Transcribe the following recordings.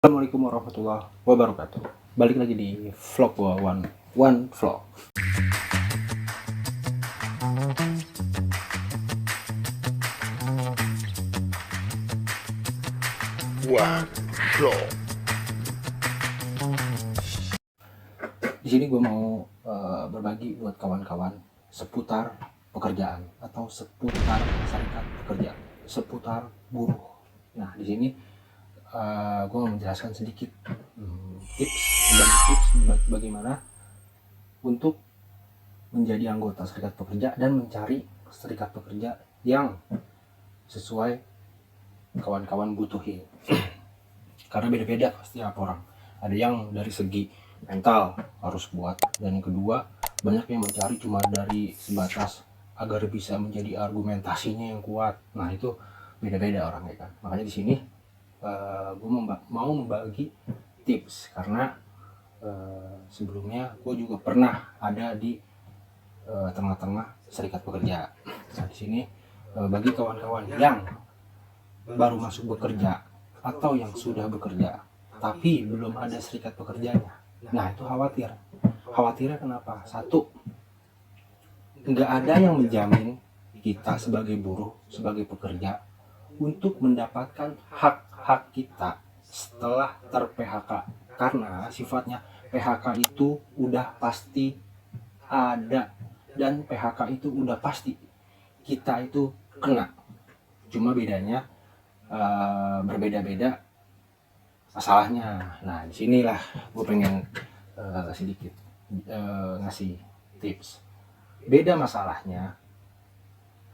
Assalamualaikum warahmatullahi wabarakatuh. Balik lagi di vlog gua one vlog. One Vlog. Di sini gua mau berbagi buat kawan-kawan seputar pekerjaan atau seputar serikat pekerja, seputar buruh. Nah, di sini gue mau menjelaskan sedikit tips bagaimana untuk menjadi anggota serikat pekerja dan mencari serikat pekerja yang sesuai kawan-kawan butuhin. Karena beda-beda setiap orang. Ada yang dari segi mental harus kuat, dan yang kedua banyak yang mencari cuma dari sebatas agar bisa menjadi argumentasinya yang kuat. Nah, itu beda-beda orang, ya kan. Makanya di sini gue mau membagi tips karena sebelumnya gue juga pernah ada di tengah-tengah serikat pekerja. Nah, di sini bagi kawan-kawan yang baru masuk bekerja atau yang sudah bekerja tapi belum ada serikat pekerjanya, nah itu khawatirnya kenapa? Satu, nggak ada yang menjamin kita sebagai buruh, sebagai pekerja untuk mendapatkan hak-hak kita setelah ter-PHK, karena sifatnya PHK itu udah pasti ada dan PHK itu udah pasti kita itu kena. Cuma bedanya berbeda-beda masalahnya. Nah, disinilah gue pengen sedikit ngasih tips. Beda masalahnya.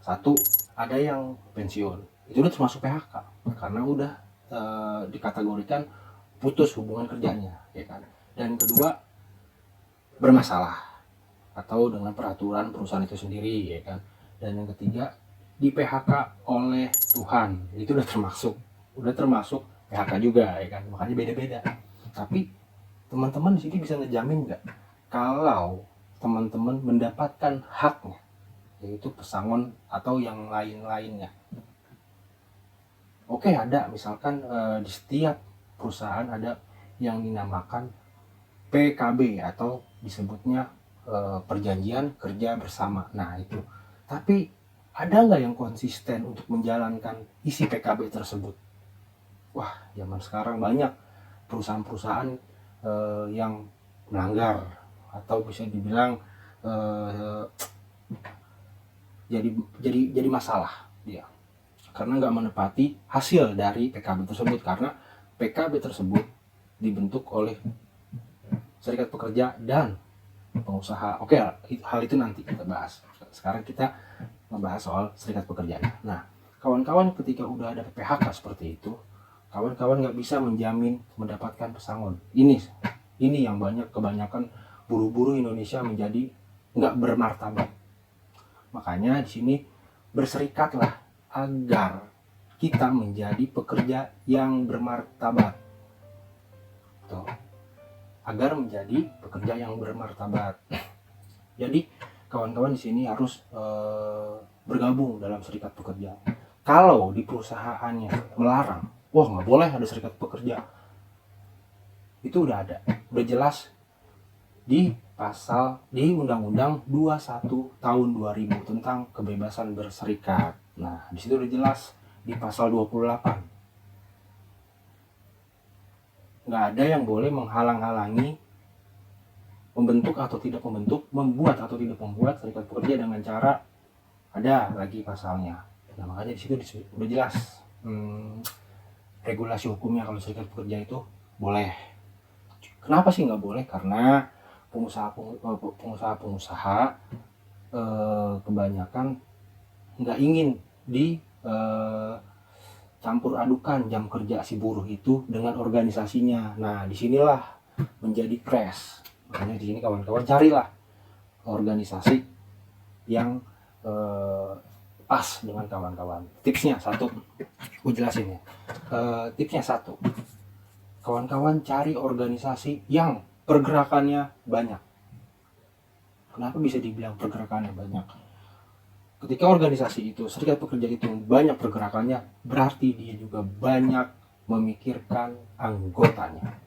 Satu, ada yang pensiun, itu udah termasuk PHK karena udah dikategorikan putus hubungan kerjanya, ya kan. Dan kedua, bermasalah atau dengan peraturan perusahaan itu sendiri, ya kan. Dan yang ketiga, di PHK oleh Tuhan, itu udah termasuk PHK juga, ya kan. Makanya beda-beda. Tapi teman-teman di sini bisa ngejamin nggak kalau teman-teman mendapatkan haknya, yaitu pesangon atau yang lain-lainnya? Oke, ada misalkan di setiap perusahaan ada yang dinamakan PKB atau disebutnya perjanjian kerja bersama. Nah, itu. Tapi ada nggak yang konsisten untuk menjalankan isi PKB tersebut? Wah, zaman sekarang banyak perusahaan-perusahaan yang melanggar atau bisa dibilang jadi masalah dia karena nggak menepati hasil dari PKB tersebut, karena PKB tersebut dibentuk oleh serikat pekerja dan pengusaha. Oke, hal itu nanti kita bahas. Sekarang kita membahas soal serikat pekerja. Nah, kawan-kawan, ketika udah ada PHK seperti itu, kawan-kawan nggak bisa menjamin mendapatkan pesangon. Ini yang kebanyakan buruh-buruh Indonesia menjadi nggak bermartabat. Makanya di sini berserikatlah agar kita menjadi pekerja yang bermartabat. Tuh. Agar menjadi pekerja yang bermartabat. Jadi kawan-kawan di sini harus bergabung dalam serikat pekerja. Kalau di perusahaannya melarang, wah nggak boleh ada serikat pekerja, itu udah jelas di Undang-Undang 21 tahun 2000 tentang kebebasan berserikat. Nah, di situ udah jelas di pasal 28. Nggak ada yang boleh menghalang-halangi membentuk atau tidak membentuk, membuat atau tidak membuat serikat pekerja dengan cara, ada lagi pasalnya. Nah, makanya di situ udah jelas regulasi hukumnya kalau serikat pekerja itu boleh. Kenapa sih nggak boleh? Karena pengusaha kebanyakan nggak ingin campur adukan jam kerja si buruh itu dengan organisasinya. Nah, disinilah menjadi crash. Makanya di sini kawan-kawan carilah organisasi yang pas dengan kawan-kawan. Tipsnya satu, gue jelasin ya. Tipsnya satu, kawan-kawan cari organisasi yang pergerakannya banyak. Kenapa bisa dibilang pergerakannya banyak? Ketika organisasi itu, serikat pekerja itu banyak pergerakannya, berarti dia juga banyak memikirkan anggotanya.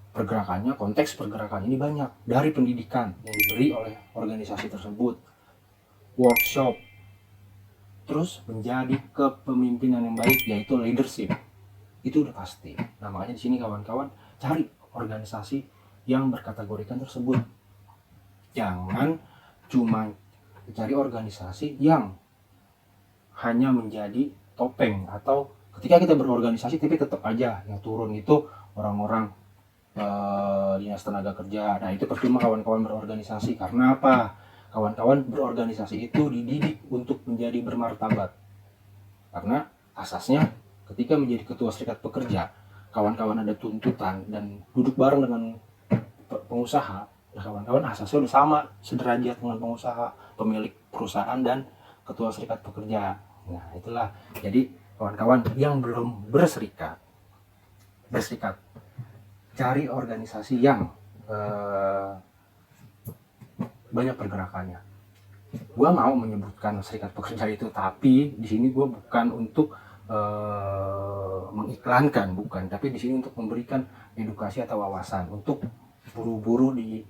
Pergerakannya, konteks pergerakan ini banyak, dari pendidikan yang diberi oleh organisasi tersebut, workshop, terus menjadi kepemimpinan yang baik, yaitu leadership. Itu udah pasti. Nah, makanya di sini kawan-kawan cari organisasi yang berkategorikan tersebut. Jangan cuma cari organisasi yang hanya menjadi topeng, atau ketika kita berorganisasi tapi tetap aja yang turun itu orang-orang dinas tenaga kerja. Nah, itu percuma kawan-kawan berorganisasi. Karena apa? Kawan-kawan berorganisasi itu dididik untuk menjadi bermartabat. Karena asasnya ketika menjadi ketua serikat pekerja, kawan-kawan ada tuntutan dan duduk bareng dengan pengusaha. Nah, kawan-kawan asasnya udah sama, sederajat dengan pengusaha, pemilik perusahaan dan ketua serikat pekerja. Nah, itulah. Jadi kawan-kawan yang belum berserikat, cari organisasi yang banyak pergerakannya. Gua mau menyebutkan serikat pekerja itu, tapi di sini gua bukan untuk mengiklankan, bukan, tapi di sini untuk memberikan edukasi atau wawasan untuk buruh-buruh di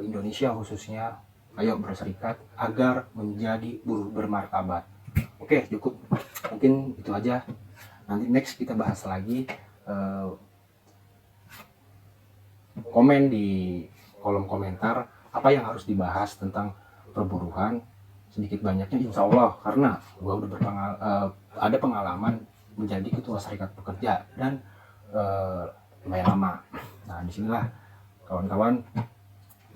Indonesia khususnya. Ayo berserikat agar menjadi buruh bermartabat. Oke, cukup. Mungkin itu aja. Nanti next kita bahas lagi. Komen di kolom komentar apa yang harus dibahas tentang perburuhan, sedikit banyaknya insya Allah, karena gua udah ada pengalaman menjadi ketua serikat pekerja dan lumayan lama. Nah, disinilah kawan-kawan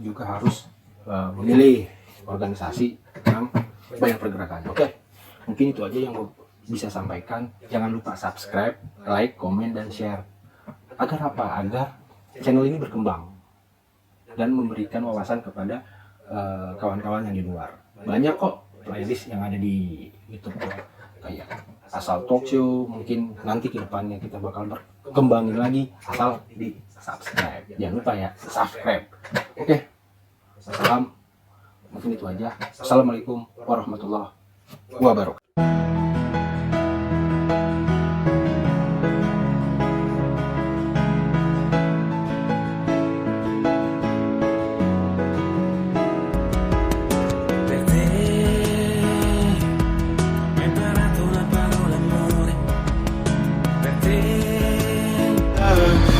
juga harus memilih organisasi yang banyak pergerakan. Oke, mungkin itu aja yang gue bisa sampaikan. Jangan lupa subscribe, like, komen, dan share. Agar apa? Agar channel ini berkembang dan memberikan wawasan kepada kawan-kawan yang di luar. Banyak kok playlist yang ada di YouTube kayak Asal Talk Show. Mungkin nanti ke depannya kita bakal berkembangin lagi, asal di subscribe. Jangan lupa ya, subscribe. Oke, salam. Mungkin itu aja. Assalamualaikum warahmatullahi wabarakatuh.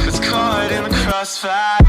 It's caught in the crossfire.